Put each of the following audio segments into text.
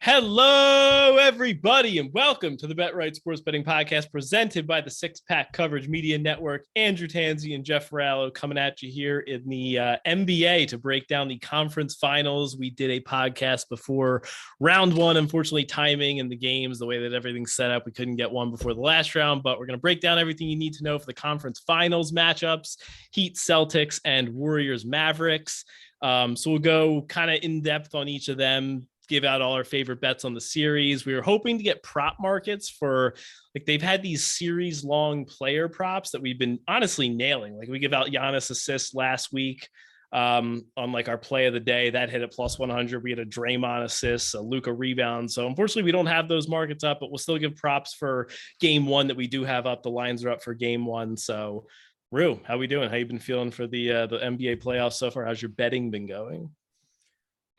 Hello, everybody, and welcome to the Bet Right Sports Betting Podcast presented by the Six Pack Coverage Media Network. Andrew Tanzi and Jeff Farallo coming at you here in the NBA to break down the conference finals. We did a podcast before round one. Unfortunately, timing and the games, the way that everything's set up, we couldn't get one before the last round, but we're going to break down everything you need to know for the conference finals matchups, Heat Celtics and Warriors Mavericks. So we'll go kind of in depth on each of them, give out all our favorite bets on the series. We were hoping to get prop markets for, like, they've had these series long player props that we've been honestly nailing. Like, we give out Giannis assists last week on like our play of the day that hit at plus 100. We had a Draymond assist, a Luka rebound. So unfortunately we don't have those markets up, but we'll still give props for game one that we do have up. The lines are up for game one. So Rue, how we doing? How you been feeling for the NBA playoffs so far? How's your betting been going?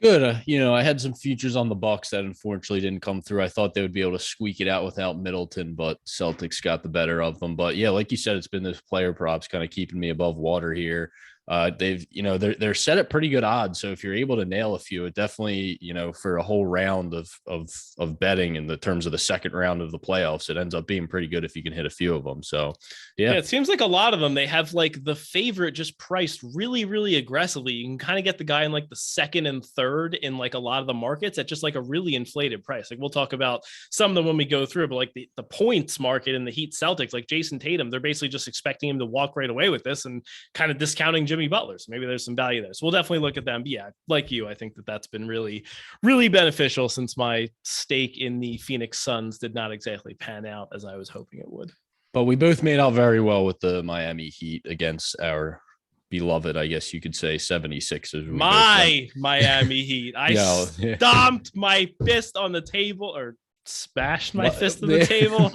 Good. I had some futures on the Bucks that unfortunately didn't come through. I thought they would be able to squeak it out without Middleton, but Celtics got the better of them. But yeah, like you said, it's been those player props kind of keeping me above water here. They're set at pretty good odds. So if you're able to nail a few, it definitely, for a whole round of betting in the terms of the second round of the playoffs, it ends up being pretty good if you can hit a few of them. So yeah, it seems like a lot of them, they have like the favorite just priced really, really aggressively. You can kind of get the guy in like the second and third in like a lot of the markets at just like a really inflated price. Like, we'll talk about some of them when we go through, but like the points market in the Heat Celtics, like Jason Tatum, they're basically just expecting him to walk right away with this and kind of discounting Jimmy Butler. So maybe there's some value there. So we'll definitely look at them. But yeah, like you, I think that's been really, really beneficial since my stake in the Phoenix Suns did not exactly pan out as I was hoping it would. But we both made out very well with the Miami Heat against our beloved, I guess you could say, 76ers. My Miami Heat. I stomped my fist on the table, or smashed my fist on the table.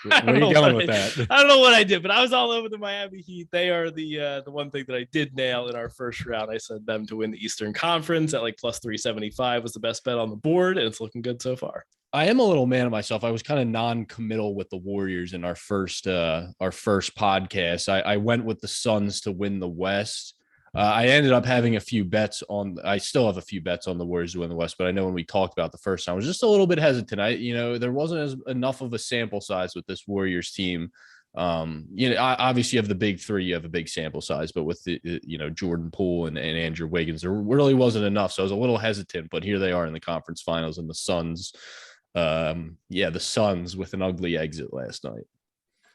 Where are you going with that? I don't know what I did, but I was all over the Miami Heat. They are the one thing that I did nail in our first round. I said them to win the Eastern Conference at like plus 375 was the best bet on the board, and it's looking good so far. I am a little man of myself. I was kind of non-committal with the Warriors in our first podcast. I went with the Suns to win the West. I ended up having a few bets on. I still have a few bets on the Warriors to win the West, but I know when we talked about the first time, I was just a little bit hesitant. There wasn't enough of a sample size with this Warriors team. Obviously you have the big three, you have a big sample size, but with the Jordan Poole and Andrew Wiggins, there really wasn't enough. So I was a little hesitant, but here they are in the conference finals, and the Suns. The Suns with an ugly exit last night.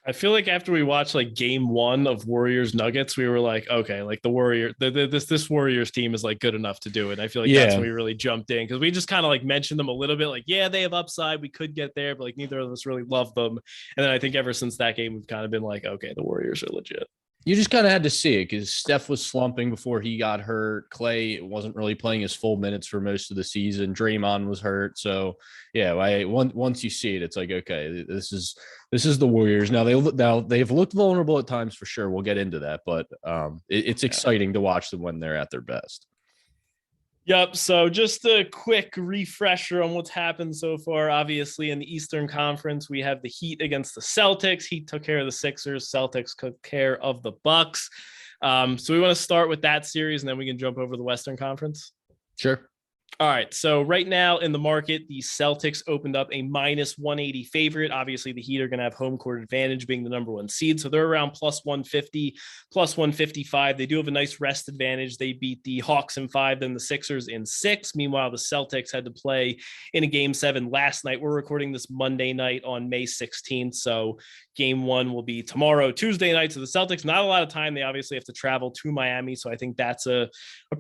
I feel like after we watched like game one of Warriors Nuggets, we were like, okay, like this Warriors team is like good enough to do it. I feel like that's when we really jumped in, because we just kind of like mentioned them a little bit, like, yeah, they have upside, we could get there, but like neither of us really love them. And then I think ever since that game, we've kind of been like, okay, the Warriors are legit. You just kind of had to see it because Steph was slumping before he got hurt. Clay wasn't really playing his full minutes for most of the season. Draymond was hurt. So yeah, once you see it, it's like, okay, this is the Warriors. Now they've looked vulnerable at times for sure. We'll get into that, but it's exciting to watch them when they're at their best. Yep. So just a quick refresher on what's happened so far. Obviously, in the Eastern Conference, we have the Heat against the Celtics. Heat took care of the Sixers. Celtics took care of the Bucks. So we want to start with that series, and then we can jump over the Western Conference. Sure. All right. So right now in the market, the Celtics opened up a minus 180 favorite. Obviously, the Heat are going to have home court advantage being the number one seed. So they're around plus 150, plus 155. They do have a nice rest advantage. They beat the Hawks in 5, then the Sixers in 6. Meanwhile, the Celtics had to play in a game 7 last night. We're recording this Monday night on May 16th. So game 1 will be tomorrow, Tuesday night. So the Celtics, not a lot of time. They obviously have to travel to Miami. So I think that's a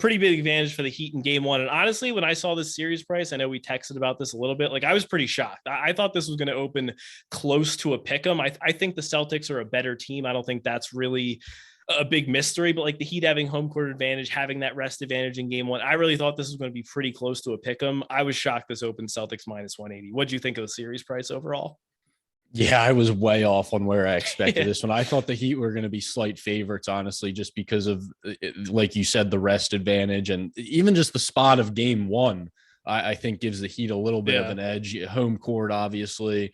pretty big advantage for the Heat in game 1. And honestly, when I saw this series price, I know we texted about this a little bit, like I was pretty shocked. I thought this was going to open close to a pick 'em. I think the Celtics are a better team. I don't think that's really a big mystery, but like the Heat having home court advantage, having that rest advantage in game 1, I really thought this was going to be pretty close to a pick 'em. I was shocked this opened Celtics minus 180. What'd you think of the series price overall? Yeah, I was way off on where I expected this one. I thought the Heat were going to be slight favorites, honestly, just because of, like you said, the rest advantage and even just the spot of game 1, I think gives the Heat a little bit of an edge. Home court, obviously.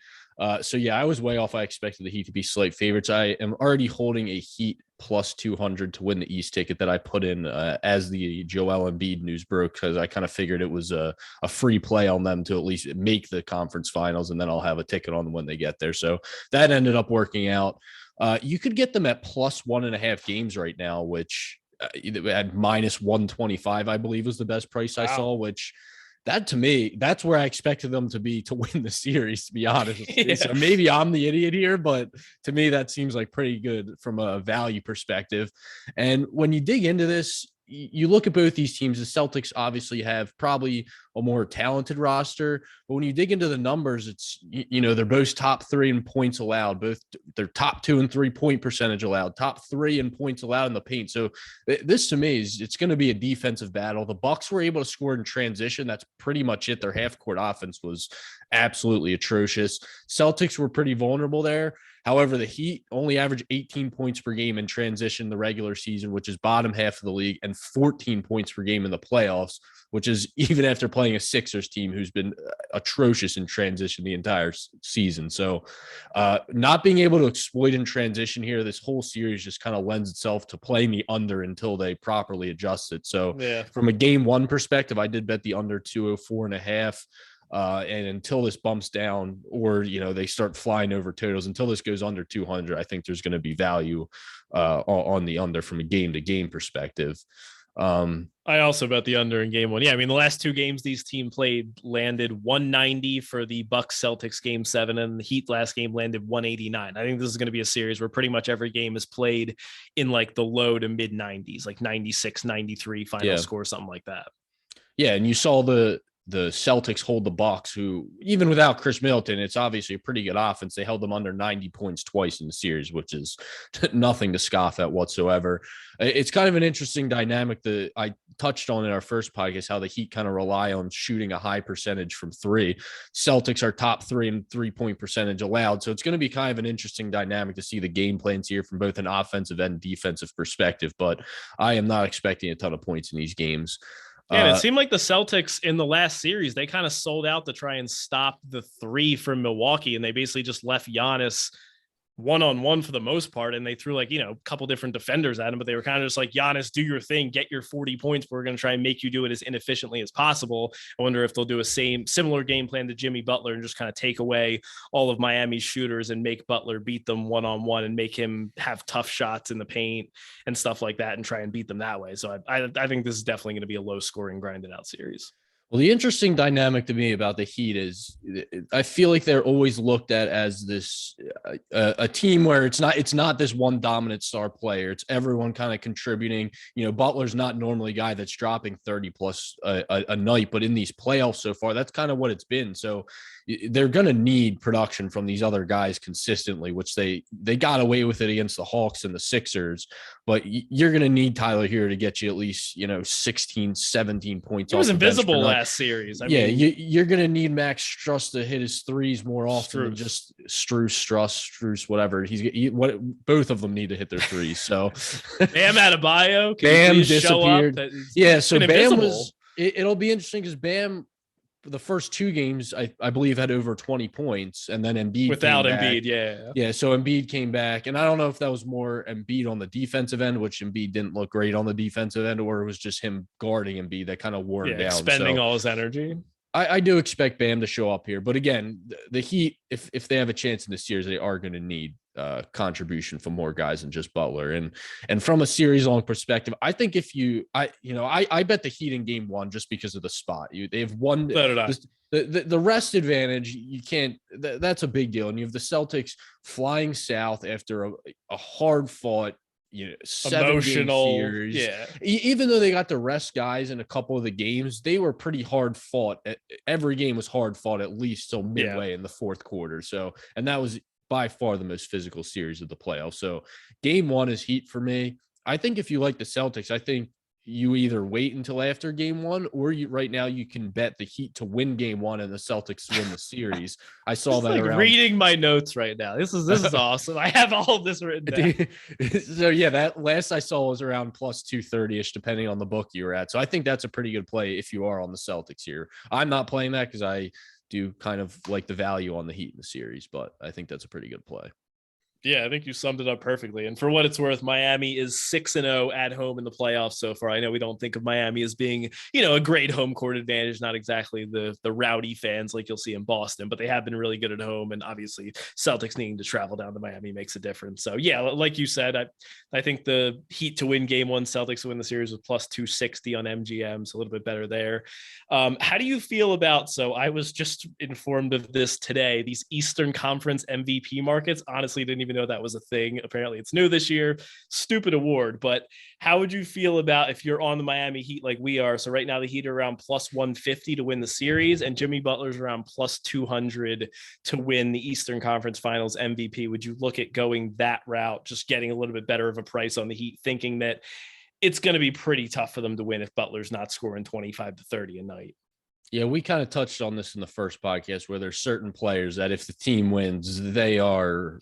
So yeah, I was way off. I expected the Heat to be slight favorites. I am already holding a Heat plus 200 to win the East ticket that I put in as the Joel Embiid news broke, because I kind of figured it was a free play on them to at least make the conference finals, and then I'll have a ticket on when they get there. So that ended up working out. You could get them at plus 1.5 games right now, which at minus 125, I believe, was the best price I saw, which that to me, that's where I expected them to be to win the series, to be honest. Yeah. So maybe I'm the idiot here, but to me, that seems like pretty good from a value perspective. And when you dig into this, you look at both these teams. The Celtics obviously have probably a more talented roster, but when you dig into the numbers, it's, they're both top 3 in points allowed, both they're top 2 in 3-point percentage allowed, top 3 in points allowed in the paint. So this to me it's going to be a defensive battle. The Bucks were able to score in transition. That's pretty much it. Their half court offense was absolutely atrocious. Celtics were pretty vulnerable there. However, the Heat only average 18 points per game in transition the regular season, which is bottom half of the league, and 14 points per game in the playoffs, which is even after playing a Sixers team who's been atrocious in transition the entire season. So not being able to exploit in transition here, this whole series just kind of lends itself to playing the under until they properly adjust it. So from a game one perspective, I did bet the under 204.5. And until this bumps down, or they start flying over totals, until this goes under 200, I think there's going to be value on the under from a game to game perspective. I also bet the under in game one. Yeah, I mean, the last 2 games these team played landed 190 for the Bucks Celtics game 7, and the Heat last game landed 189. I think this is going to be a series where pretty much every game is played in like the low to mid 90s, like 96, 93 final score, something like that. Yeah, and you saw the Celtics hold the Bucks, who even without Chris Middleton, it's obviously a pretty good offense. They held them under 90 points twice in the series, which is nothing to scoff at whatsoever. It's kind of an interesting dynamic that I touched on in our first podcast, how the Heat kind of rely on shooting a high percentage from 3. Celtics are top 3 in 3-point percentage allowed. So it's going to be kind of an interesting dynamic to see the game plans here from both an offensive and defensive perspective. But I am not expecting a ton of points in these games. Yeah, and it seemed like the Celtics in the last series, they kind of sold out to try and stop the 3 from Milwaukee, and they basically just left Giannis one-on-one for the most part, and they threw a couple different defenders at him, but they were kind of just like, Giannis, do your thing, get your 40 points, but we're going to try and make you do it as inefficiently as possible. I wonder if they'll do a similar game plan to Jimmy Butler and just kind of take away all of Miami's shooters and make Butler beat them one-on-one and make him have tough shots in the paint and stuff like that and try and beat them that way. So I think this is definitely going to be a low-scoring, grinded-out series. Well, the interesting dynamic to me about the Heat is I feel like they're always looked at as this a team where it's not this one dominant star player. It's everyone kind of contributing. Butler's not normally a guy that's dropping 30 plus a night, but in these playoffs so far, that's kind of what it's been. So they're going to need production from these other guys consistently, which they got away with it against the Hawks and the Sixers. But you're going to need Tyler Hero to get you at least 16, 17 points. He was invisible last series. You're going to need Max Struss to hit his threes more often than just Struss, whatever. Both of them need to hit their threes. So Bam Adebayo, Bam disappeared. So Bam it'll be interesting because Bam, the first 2 games, I believe, had over 20 points, and then Embiid without Embiid, yeah. So Embiid came back, and I don't know if that was more Embiid on the defensive end, which Embiid didn't look great on the defensive end, or it was just him guarding Embiid that kind of wore him down, spending all his energy. I do expect Bam to show up here, but again, the Heat, if they have a chance in this series, they are going to need contribution from more guys than just Butler. And from a series long perspective, I think I bet the Heat in game 1 just because of the spot. They've won the rest advantage. You can't. That's a big deal. And you have the Celtics flying south after a hard fought, 7-game series. Even though they got to rest guys in a couple of the games, they were pretty hard fought. Every game was hard fought at least till midway in the fourth quarter. So, and that was by far the most physical series of the playoffs. So game 1 is Heat for me. I think if you like the Celtics, I think you either wait until after game 1, or right now you can bet the Heat to win game 1 and the Celtics to win the series. I saw that around. Reading my notes right now. This is awesome. I have all of this written down. So yeah, that last I saw was around plus 230-ish, depending on the book you were at. So I think that's a pretty good play if you are on the Celtics here. I'm not playing that because do kind of like the value on the Heat in the series, but I think that's a pretty good play. Yeah, I think you summed it up perfectly. And for what it's worth, Miami is 6-0 at home in the playoffs so far. I know we don't think of Miami as being, a great home court advantage, not exactly the rowdy fans like you'll see in Boston, but they have been really good at home. And obviously Celtics needing to travel down to Miami makes a difference. So yeah, like you said, I think the Heat to win game one, Celtics to win the series with plus 260 on MGM. So a little bit better there. How do you feel about, so I was just informed of this today, these Eastern Conference MVP markets? Honestly, didn't even know that was a thing. Apparently it's new this year. Stupid award, but how would you feel about if you're on the Miami Heat like we are? So right now the Heat are around plus 150 to win the series, and Jimmy Butler's around plus 200 to win the Eastern Conference Finals MVP. Would you look at going that route, just getting a little bit better of a price on the Heat, thinking that it's going to be pretty tough for them to win if Butler's not scoring 25 to 30 a night? Yeah, we kind of touched on this in the first podcast where there's certain players that if the team wins, they are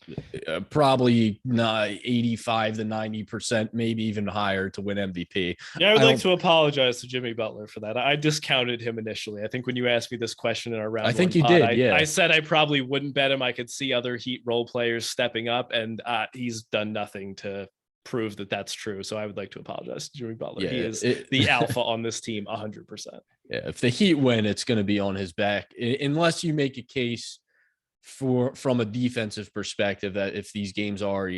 probably not 85 to 90%, maybe even higher to win MVP. Yeah, I would like to apologize to Jimmy Butler for that. I discounted him initially. I think when you asked me this question in our round, I think you did. Yeah, I said I probably wouldn't bet him. I could see other Heat role players stepping up, and he's done nothing to prove that that's true. So I would like to apologize to Jimmy Butler. Yeah, he is the alpha on this team 100%. Yeah, if the Heat win, it's going to be on his back, unless you make a case from a defensive perspective that if these games are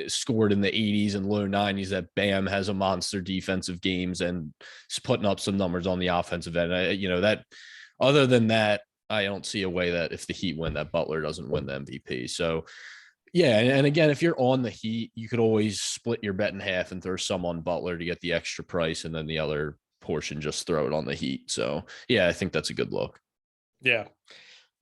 scored in the 80s and low 90s, that Bam has a monster defensive games and is putting up some numbers on the offensive end. That other than that, I don't see a way that if the Heat win, that Butler doesn't win the MVP. So yeah, and again, if you're on the Heat, you could always split your bet in half and throw some on Butler to get the extra price, and then the other portion just throw it on the Heat. So yeah, I think that's a good look. Yeah.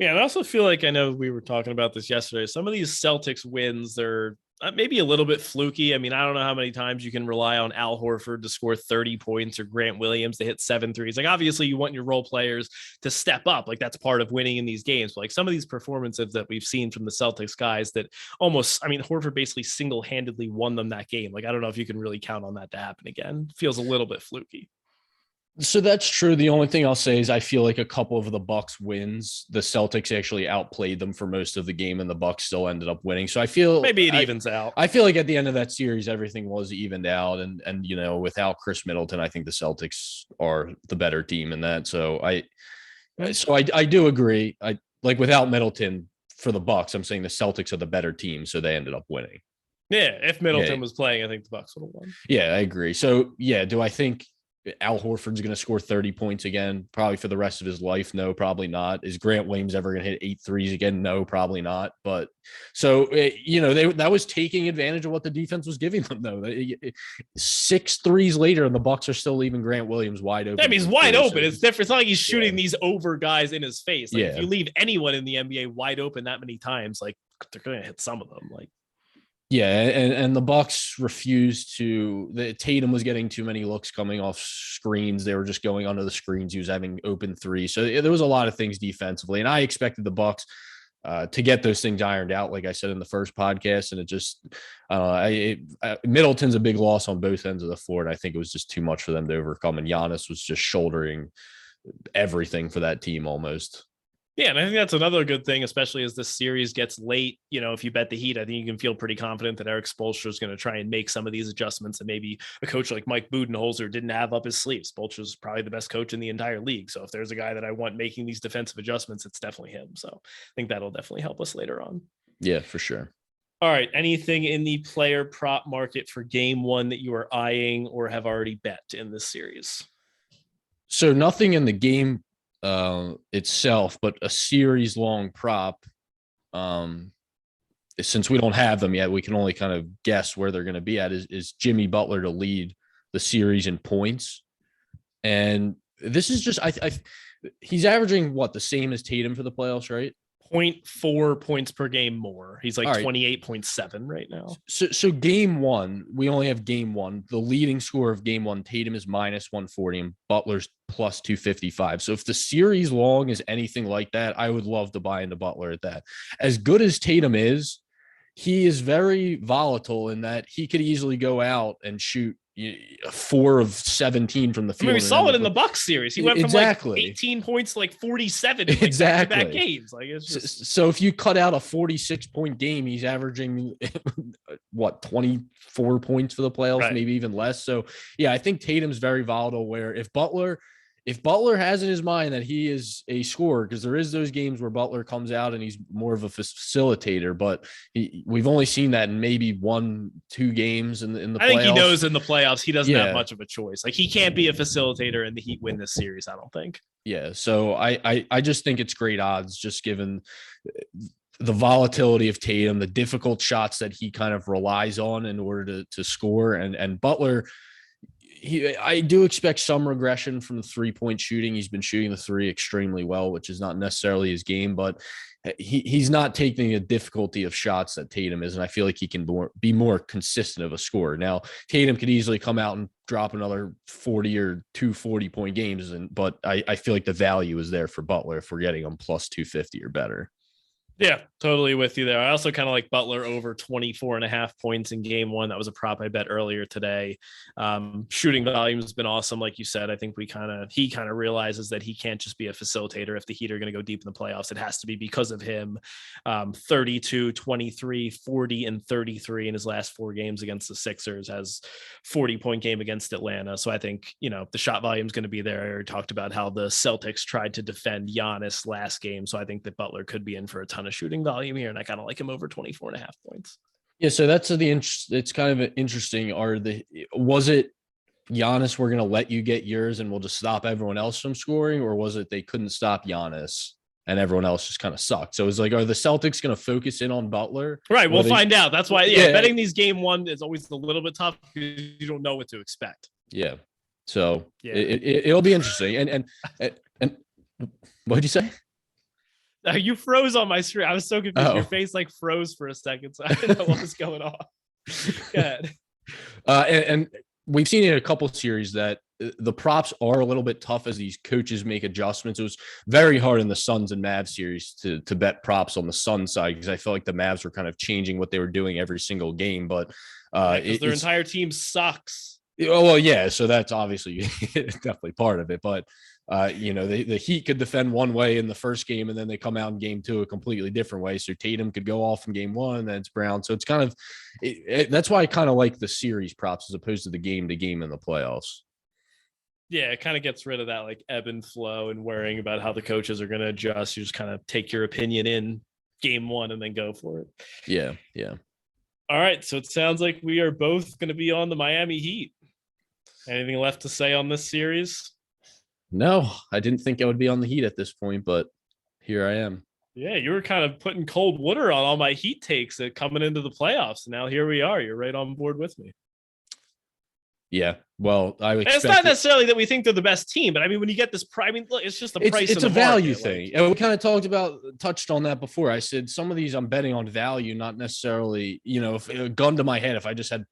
And I also feel like, I know we were talking about this yesterday, some of these Celtics wins, they're maybe a little bit fluky. I mean, I don't know how many times you can rely on Al Horford to score 30 points or Grant Williams to hit 7 threes. Like, obviously you want your role players to step up. Like, that's part of winning in these games. But like some of these performances that we've seen from the Celtics guys that almost, I mean, Horford basically single-handedly won them that game. Like, I don't know if you can really count on that to happen again. Feels a little bit fluky. So that's true. The only thing I'll say is I feel like a couple of the Bucks wins, the Celtics actually outplayed them for most of the game, and the Bucks still ended up winning. So I feel maybe it evens out. I feel like at the end of that series, everything was evened out, and without Chris Middleton, I think the Celtics are the better team in that. So I do agree. I like without Middleton for the Bucks, I'm saying the Celtics are the better team, so they ended up winning. Yeah, if Middleton was playing, I think the Bucks would have won. Yeah, I agree. So yeah, do I think Al Horford's going to score 30 points again, probably for the rest of his life? No, probably not. Is Grant Williams ever going to hit 8 threes again? No, probably not. But so, that was taking advantage of what the defense was giving them, though. 6 threes later, and the Bucks are still leaving Grant Williams wide open. I mean, he's wide open. It's different. It's not like he's shooting these over guys in his face. Like, if you leave anyone in the NBA wide open that many times, like, they're going to hit some of them. Like, yeah, and the Bucks refused to. Tatum was getting too many looks coming off screens. They were just going under the screens. He was having open threes. So there was a lot of things defensively, and I expected the Bucks to get those things ironed out, like I said in the first podcast. And it just, Middleton's a big loss on both ends of the floor, and I think it was just too much for them to overcome. And Giannis was just shouldering everything for that team almost. Yeah, and I think that's another good thing, especially as this series gets late. If you bet the Heat, I think you can feel pretty confident that Eric Spoelstra is going to try and make some of these adjustments that maybe a coach like Mike Budenholzer didn't have up his sleeve. Spoelstra is probably the best coach in the entire league. So if there's a guy that I want making these defensive adjustments, it's definitely him. So I think that'll definitely help us later on. Yeah, for sure. All right. Anything in the player prop market for game one that you are eyeing or have already bet in this series? So nothing in the game itself, but a series long prop. Since we don't have them yet, we can only kind of guess where they're going to be at. Is Jimmy Butler to lead the series in points? And this is just he's averaging the same as Tatum for the playoffs, right? 0.4 points per game more. He's like 28.7 right now. So game one, we only have game one. The leading score of game one, Tatum is minus 140 and Butler's plus 255. So if the series long is anything like that, I would love to buy into Butler at that. As good as Tatum is, he is very volatile in that he could easily go out and shoot, 4 of 17 from the I field. mean, we saw it in the Bucks series. He went from like 18 points to like 47 in like back-to-back games. Like it's just... So if you cut out a 46-point game, he's averaging what, 24 points for the playoffs, right, maybe even less. So yeah, I think Tatum's very volatile. Where if Butler has in his mind that he is a scorer, because there is those games where Butler comes out and he's more of a facilitator, but we've only seen that in maybe 1-2 games in the playoffs. I think he knows in the playoffs he doesn't have much of a choice. Like he can't be a facilitator and the Heat win this series, I don't think. Yeah, so I just think it's great odds, just given the volatility of Tatum, the difficult shots that he kind of relies on in order to score, and Butler. I do expect some regression from the 3-point shooting. He's been shooting the 3 extremely well, which is not necessarily his game, but he's not taking the difficulty of shots that Tatum is. And I feel like he can be more consistent of a scorer. Now, Tatum could easily come out and drop another 40 or 240-point games. But I feel like the value is there for Butler if we're getting him plus 250 or better. Yeah, totally with you there. I also kind of like Butler over 24.5 points in game 1. That was a prop I bet earlier today. Shooting volume has been awesome. Like you said, I think he kind of realizes that he can't just be a facilitator. If the Heat are going to go deep in the playoffs, it has to be because of him. 32, 23, 40, and 33 in his last 4 games against the Sixers, has 40-point game against Atlanta. So I think, the shot volume is going to be there. I already talked about how the Celtics tried to defend Giannis last game. So I think that Butler could be in for a ton of shooting volume here, and I kind of like him over 24.5 points. Yeah, so that's it's kind of interesting. Was it Giannis, we're going to let you get yours and we'll just stop everyone else from scoring, or was it they couldn't stop Giannis and everyone else just kind of sucked? So it's like, are the Celtics going to focus in on Butler? Right, we'll find out. That's why betting these game 1 is always a little bit tough because you don't know what to expect. Yeah, so it'll be interesting. And what did you say? You froze on my screen. I was so confused. Your face like froze for a second, so I didn't know what was going on. Go ahead. And we've seen in a couple of series that the props are a little bit tough as these coaches make adjustments. It was very hard in the Suns and Mavs series to bet props on the Suns side, because I felt like the Mavs were kind of changing what they were doing every single game. But because their entire team sucks. Oh, well, yeah. So that's obviously definitely part of it. But the Heat could defend one way in the first game, and then they come out in game 2 a completely different way. So Tatum could go off in game 1, and then it's Brown. So it's kind of that's why I kind of like the series props as opposed to the game to game in the playoffs. Yeah, it kind of gets rid of that like ebb and flow and worrying about how the coaches are going to adjust. You just kind of take your opinion in game 1 and then go for it. Yeah. All right. So it sounds like we are both going to be on the Miami Heat. Anything left to say on this series? No, I didn't think I would be on the Heat at this point, but here I am. Yeah, you were kind of putting cold water on all my Heat takes coming into the playoffs. And now here we are. You're right on board with me. Yeah, well, it's not necessarily that we think they're the best team, but I mean, when you get this, look, it's just the price. It's a value thing, and we kind of touched on that before. I said some of these I'm betting on value, not necessarily. If a gun to my head, if I just had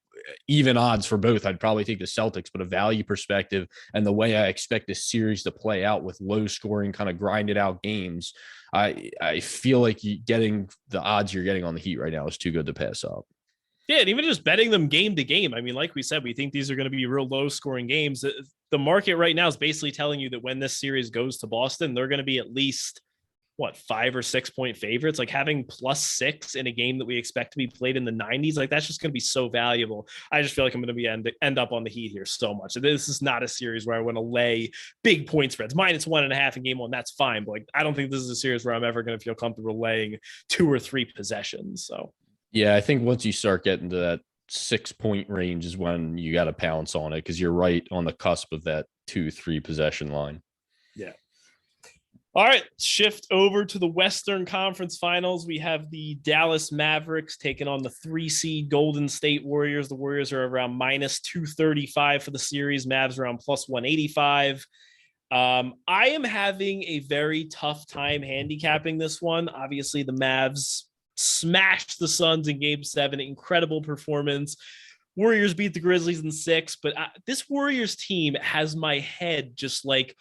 even odds for both, I'd probably take the Celtics. But a value perspective and the way I expect this series to play out with low scoring, kind of grinded out games, I feel like getting the odds you're getting on the Heat right now is too good to pass up. Yeah, and even just betting them game to game. I mean, like we said, we think these are going to be real low scoring games. The market right now is basically telling you that when this series goes to Boston, they're going to be at least 5 or 6 point favorites. Like having +6 in a game that we expect to be played in the 90s, like that's just going to be so valuable. I just feel like I'm going to be end up on the Heat here so much. This is not a series where I want to lay big point spreads. -1.5 in game 1, that's fine. But I don't think this is a series where I'm ever going to feel comfortable laying 2 or 3 possessions. So. Yeah, I think once you start getting to that 6 point range is when you got to pounce on it, because you're right on the cusp of that 2-3 possession line. Yeah. All right, shift over to the Western Conference Finals. We have the Dallas Mavericks taking on the 3-seed Golden State Warriors. The Warriors are around -235 for the series. Mavs around +185. I am having a very tough time handicapping this one. Obviously, the Mavs smashed the Suns in game 7. Incredible performance. Warriors beat the Grizzlies in 6, but this Warriors team has my head just like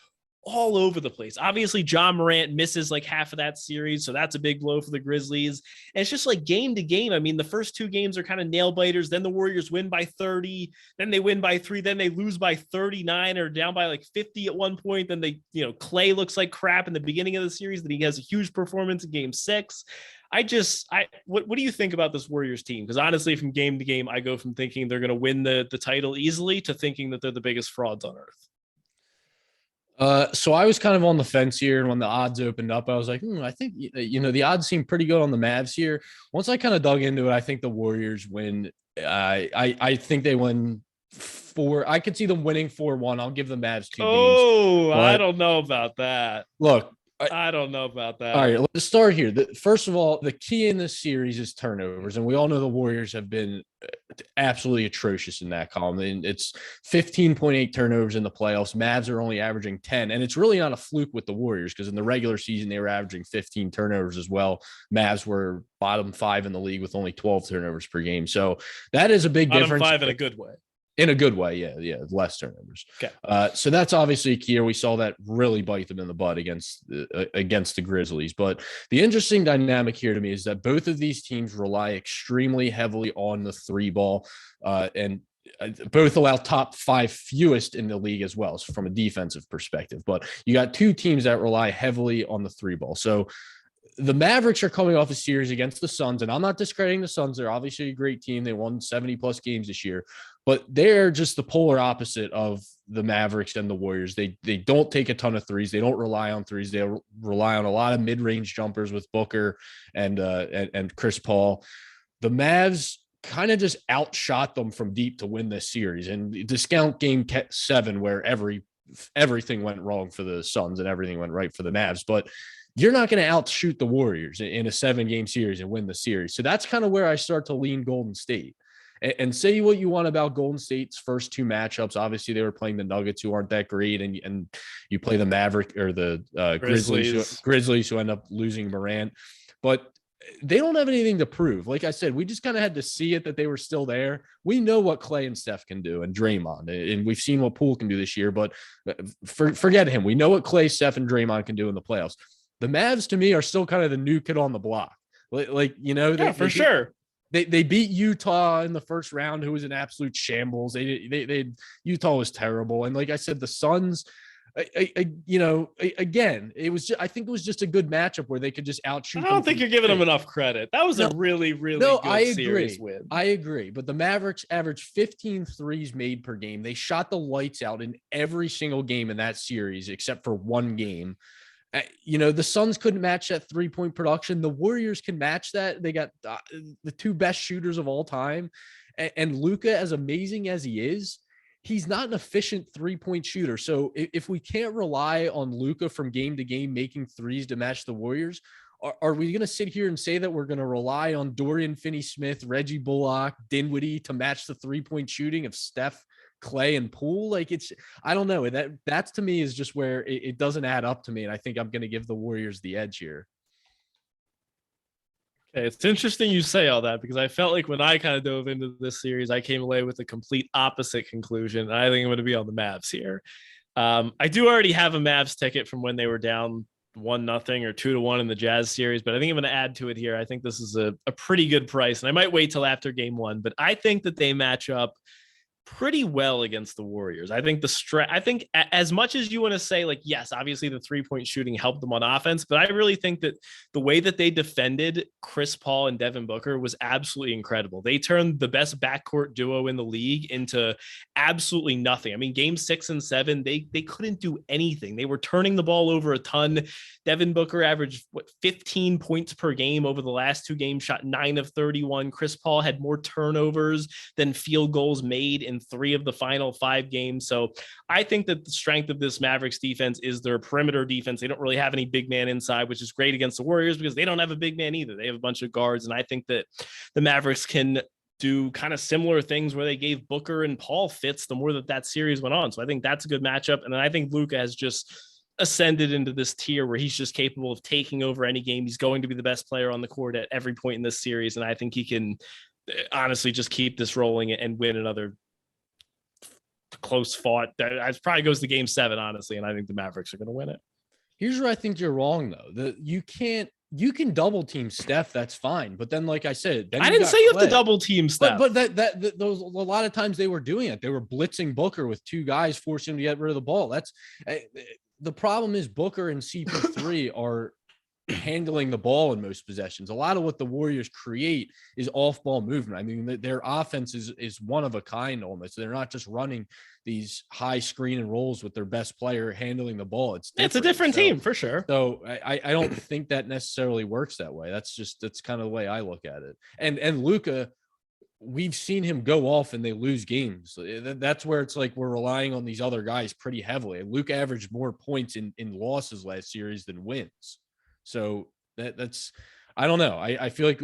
all over the place. Obviously, John Morant misses like half of that series, so that's a big blow for the Grizzlies. And it's just like game to game. I mean, the first two games are kind of nail biters. Then the Warriors win by 30, then they win by 3, then they lose by 39 or down by like 50 at one point. Then they, Clay looks like crap in the beginning of the series. Then he has a huge performance in game 6. What do you think about this Warriors team? Because honestly, from game to game, I go from thinking they're going to win the title easily to thinking that they're the biggest frauds on earth. So I was kind of on the fence here, and when the odds opened up, I was like, I think the odds seem pretty good on the Mavs here. Once I kind of dug into it, I think the Warriors win. I think they win 4. I could see them winning 4-1. I'll give the Mavs 2 games. Oh, I don't know about that. Look, I don't know about that. All right, let's start here. First of all, the key in this series is turnovers, and we all know the Warriors have been absolutely atrocious in that column. And it's 15.8 turnovers in the playoffs. Mavs are only averaging 10, and it's really not a fluke with the Warriors because in the regular season they were averaging 15 turnovers as well. Mavs were bottom 5 in the league with only 12 turnovers per game. So that is a big difference. Bottom 5 in a good way. In a good way, yeah, less turnovers. Okay. So that's obviously a key here. We saw that really bite them in the butt against the Grizzlies. But the interesting dynamic here to me is that both of these teams rely extremely heavily on the 3 ball, and both allow top 5 fewest in the league as well, so from a defensive perspective. But you got 2 teams that rely heavily on the 3 ball. So the Mavericks are coming off a series against the Suns, and I'm not discrediting the Suns. They're obviously a great team. They won 70-plus games this year, but they're just the polar opposite of the Mavericks and the Warriors. They don't take a ton of threes. They don't rely on threes. They rely on a lot of mid-range jumpers with Booker and Chris Paul. The Mavs kind of just outshot them from deep to win this series. And discount game 7 where everything went wrong for the Suns and everything went right for the Mavs. But you're not going to outshoot the Warriors in a 7-game series and win the series. So that's kind of where I start to lean Golden State. And say what you want about Golden State's first 2 matchups. Obviously, they were playing the Nuggets, who aren't that great, and you play the Maverick or the Grizzlies, who end up losing Morant. But they don't have anything to prove. Like I said, we just kind of had to see it that they were still there. We know what Clay and Steph can do, and Draymond, and we've seen what Poole can do this year. But forget him. We know what Clay, Steph, and Draymond can do in the playoffs. The Mavs, to me, are still kind of the new kid on the block. For sure. They beat Utah in the first round, who was an absolute shambles. Utah was terrible. And like I said, the Suns, again, I think it was just a good matchup where they could just outshoot. I don't think you're giving them enough credit. That was a really, really good series win. I agree. But the Mavericks averaged 15 threes made per game. They shot the lights out in every single game in that series, except for one game. The Suns couldn't match that 3-point production. The Warriors can match that. They got the 2 best shooters of all time. And Luka, as amazing as he is, he's not an efficient 3-point shooter. So if we can't rely on Luka from game to game making threes to match the Warriors, are we going to sit here and say that we're going to rely on Dorian Finney-Smith, Reggie Bullock, Dinwiddie to match the 3-point shooting of Steph, Clay, and Poole? Like, I don't know. That's to me is just where it doesn't add up to me. And I think I'm going to give the Warriors the edge here. Okay, it's interesting you say all that, because I felt like when I kind of dove into this series, I came away with a complete opposite conclusion. I think I'm going to be on the Mavs here. I do already have a Mavs ticket from when they were down 1-0 or 2-1 in the Jazz series, but I think I'm going to add to it here. I think this is a pretty good price, and I might wait till after game 1, but I think that they match up pretty well against the Warriors. I think I think as much as you want to say, like, yes, obviously the 3-point shooting helped them on offense, but I really think that the way that they defended Chris Paul and Devin Booker was absolutely incredible. They turned the best backcourt duo in the league into absolutely nothing. I mean, game 6 and 7, they couldn't do anything. They were turning the ball over a ton. Devin Booker averaged 15 points per game over the last 2 games, shot 9 of 31. Chris Paul had more turnovers than field goals made in 3 of the final 5 games. So I think that the strength of this Mavericks defense is their perimeter defense. They don't really have any big man inside, which is great against the Warriors because they don't have a big man either. They have a bunch of guards. And I think that the Mavericks can do kind of similar things where they gave Booker and Paul fits the more that series went on. So I think that's a good matchup. And then I think Luka has just ascended into this tier where he's just capable of taking over any game. He's going to be the best player on the court at every point in this series. And I think he can honestly just keep this rolling and win another close fought. It probably goes to game 7, honestly, and I think the Mavericks are going to win it. Here's where I think you're wrong, though. You can double team Steph, that's fine. But then, like I said, then I didn't say you have Clay. to double team Steph. But those a lot of times they were doing it. They were blitzing Booker with 2 guys, forcing him to get rid of the ball. That's the problem. Is Booker and CP3 are handling the ball in most possessions. A lot of what the Warriors create is off-ball movement. I mean, their offense is one of a kind almost. They're not just running these high screen and rolls with their best player handling the ball. It's a different team for sure. So I don't think that necessarily works that way. That's kind of the way I look at it. And Luka, we've seen him go off and they lose games. That's where it's like we're relying on these other guys pretty heavily. Luka averaged more points in losses last series than wins. So that's I don't know. I feel like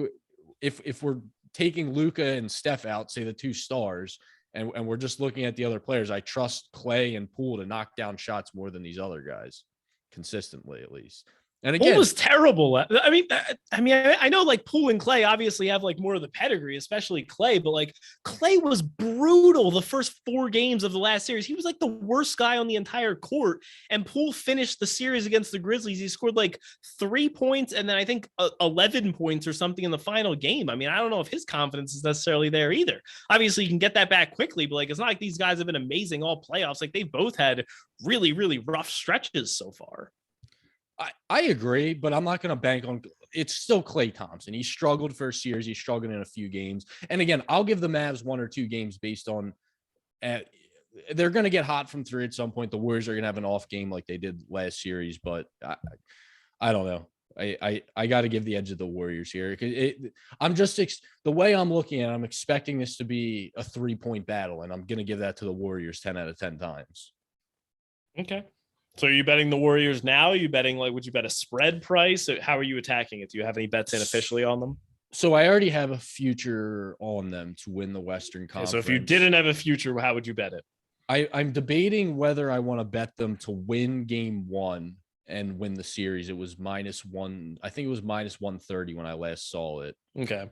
if we're taking Luka and Steph out, say the 2 stars, and we're just looking at the other players, I trust Clay and Poole to knock down shots more than these other guys consistently, at least. And again, Poole was terrible. I mean, I know like Poole and Clay obviously have like more of the pedigree, especially Clay, but like Clay was brutal the first 4 games of the last series. He was like the worst guy on the entire court. And Poole finished the series against the Grizzlies. He scored like 3 points and then I think 11 points or something in the final game. I mean, I don't know if his confidence is necessarily there either. Obviously, you can get that back quickly, but like it's not like these guys have been amazing all playoffs. Like they've both had really, really rough stretches so far. I agree, but I'm not going to bank on it's still Klay Thompson. He struggled for a series. He's struggled in a few games. And again, I'll give the Mavs 1 or 2 games based on they're going to get hot from 3 at some point. The Warriors are going to have an off game like they did last series, but I don't know. I got to give the edge of the Warriors here. I'm just the way I'm looking at it, I'm expecting this to be a 3-point battle, and I'm going to give that to the Warriors 10 out of 10 times. Okay. So are you betting the Warriors now? Are you betting would you bet a spread price? How are you attacking it? Do you have any bets in officially on them? So I already have a future on them to win the Western Conference. So if you didn't have a future, how would you bet it? I'm debating whether I want to bet them to win game 1 and win the series. It was -1. I think it was -130 when I last saw it. Okay.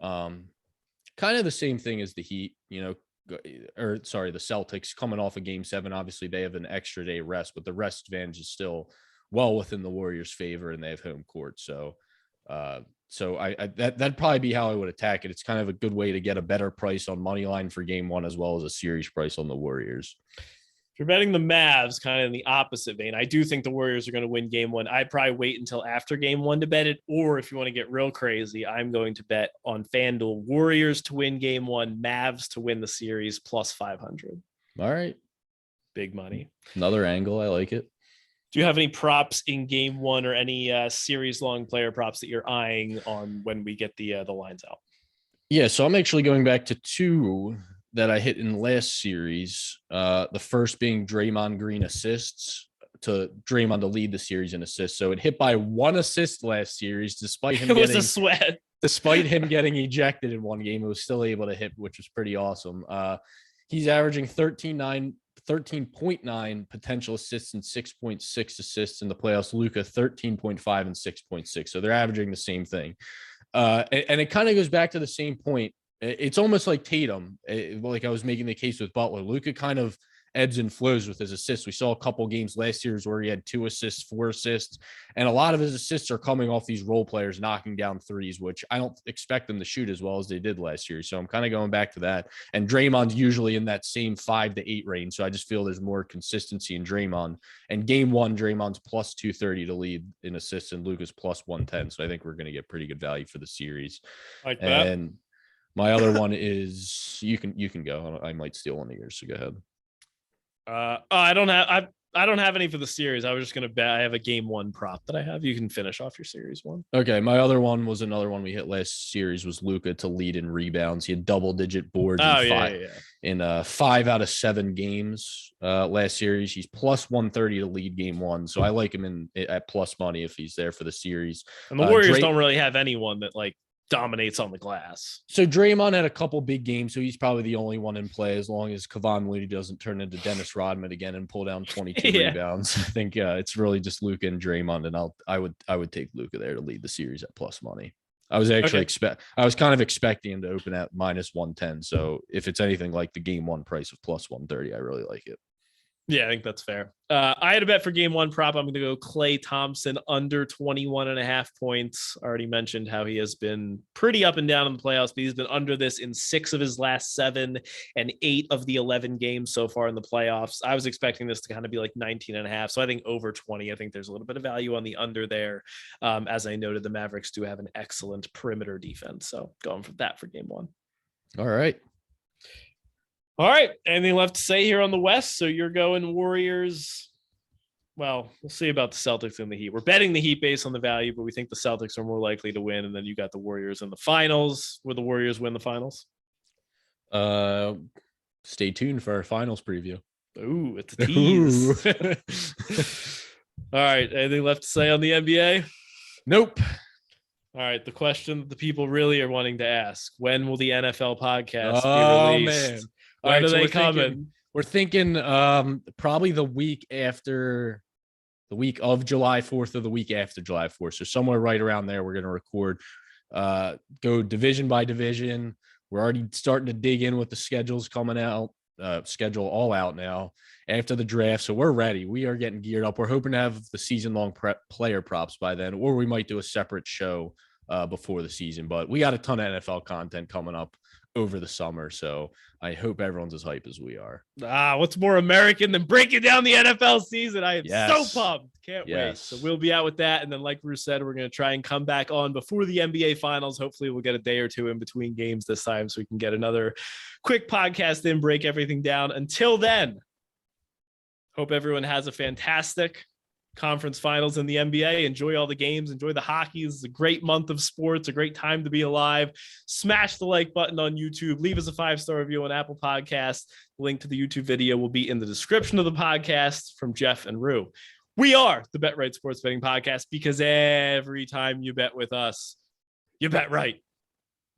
Kind of the same thing as the Heat, the Celtics coming off of game 7. Obviously they have an extra day rest, but the rest advantage is still well within the Warriors' favor and they have home court. So that'd probably be how I would attack it. It's kind of a good way to get a better price on money line for game 1 as well as a series price on the Warriors. If you're betting the Mavs, kind of in the opposite vein, I do think the Warriors are going to win game 1. I'd probably wait until after game 1 to bet it. Or if you want to get real crazy, I'm going to bet on FanDuel Warriors to win game 1, Mavs to win the series plus 500. All right. Big money. Another angle. I like it. Do you have any props in game 1 or any series long player props that you're eyeing on when we get the lines out? Yeah. So I'm actually going back to 2 that I hit in the last series. The first being Draymond Green assists to Draymond to lead the series in assists. So it hit by 1 assist last series, despite him was a sweat. Despite him getting ejected in 1 game, it was still able to hit, which was pretty awesome. He's averaging 13.9 potential assists and 6.6 assists in the playoffs. Luka 13.5 and 6.6. So they're averaging the same thing. And it kind of goes back to the same point. It's almost like Tatum, like I was making the case with Butler. Luka kind of ebbs and flows with his assists. We saw a couple games last year where he had 2 assists, 4 assists, and a lot of his assists are coming off these role players knocking down threes, which I don't expect them to shoot as well as they did last year. So I'm kind of going back to that. And Draymond's usually in that same 5 to 8 range. So I just feel there's more consistency in Draymond. And game 1, Draymond's plus 230 to lead in assists and Luka's plus 110. So I think we're going to get pretty good value for the series. Like that. And my other one is you can go. I might steal one of yours, so go ahead. I don't have any for the series. I was just gonna bet. I have a game 1 prop that I have. You can finish off your series 1. Okay, my other one was another one we hit last series was Luka to lead in rebounds. He had double-digit boards in 5 out of 7 games last series. He's plus 130 to lead game 1, so I like him at plus money if he's there for the series. And the Warriors don't really have anyone that dominates on the glass. So Draymond had a couple big games, so he's probably the only one in play as long as Kevon Looney doesn't turn into Dennis Rodman again and pull down 22 rebounds. I think it's really just Luka and Draymond, and I would take Luka there to lead the series at plus money. I was actually Okay. I was kind of expecting him to open at -110. So if it's anything like the game one price of +130, I really like it. Yeah, I think that's fair. I had a bet for game one prop. I'm going to go Klay Thompson under 21.5 points. Already mentioned how he has been pretty up and down in the playoffs, but he's been under this in 6 of his last 7 and 8 of the 11 games so far in the playoffs. I was expecting this to kind of be like 19.5. So I think over 20, I think there's a little bit of value on the under there. As I noted, the Mavericks do have an excellent perimeter defense. So going for that for game one. All right. All right. Anything left to say here on the West? So you're going Warriors. Well, we'll see about the Celtics and the Heat. We're betting the Heat based on the value, but we think the Celtics are more likely to win. And then you got the Warriors in the finals. Will the Warriors win the finals? Stay tuned for our finals preview. Ooh, it's a tease. All right. Anything left to say on the NBA? Nope. All right. The question that the people really are wanting to ask: when will the NFL podcast be released? Man. When are they coming? We're thinking probably the week after the week of July 4th or the week after July 4th. So somewhere right around there, we're going to record, go division by division. We're already starting to dig in with the schedules coming out, schedule all out now after the draft. So we're ready. We are getting geared up. We're hoping to have the season-long player props by then, or we might do a separate show before the season. But we got a ton of NFL content coming up over the summer. So I hope everyone's as hype as we are. What's more American than breaking down the NFL season? I am so pumped. Can't wait. So we'll be out with that. And then like Bruce said, we're going to try and come back on before the NBA finals. Hopefully we'll get a day or two in between games this time so we can get another quick podcast in, break everything down. Until then, hope everyone has a fantastic conference finals in the NBA. Enjoy all the games. Enjoy the hockey. It's a great month of sports, a great time to be alive. Smash the like button on YouTube. Leave us a 5-star review on Apple Podcasts. The link to the YouTube video will be in the description of the podcast from Jeff and Rue. We are the Bet Right Sports Betting Podcast because every time you bet with us, you bet right.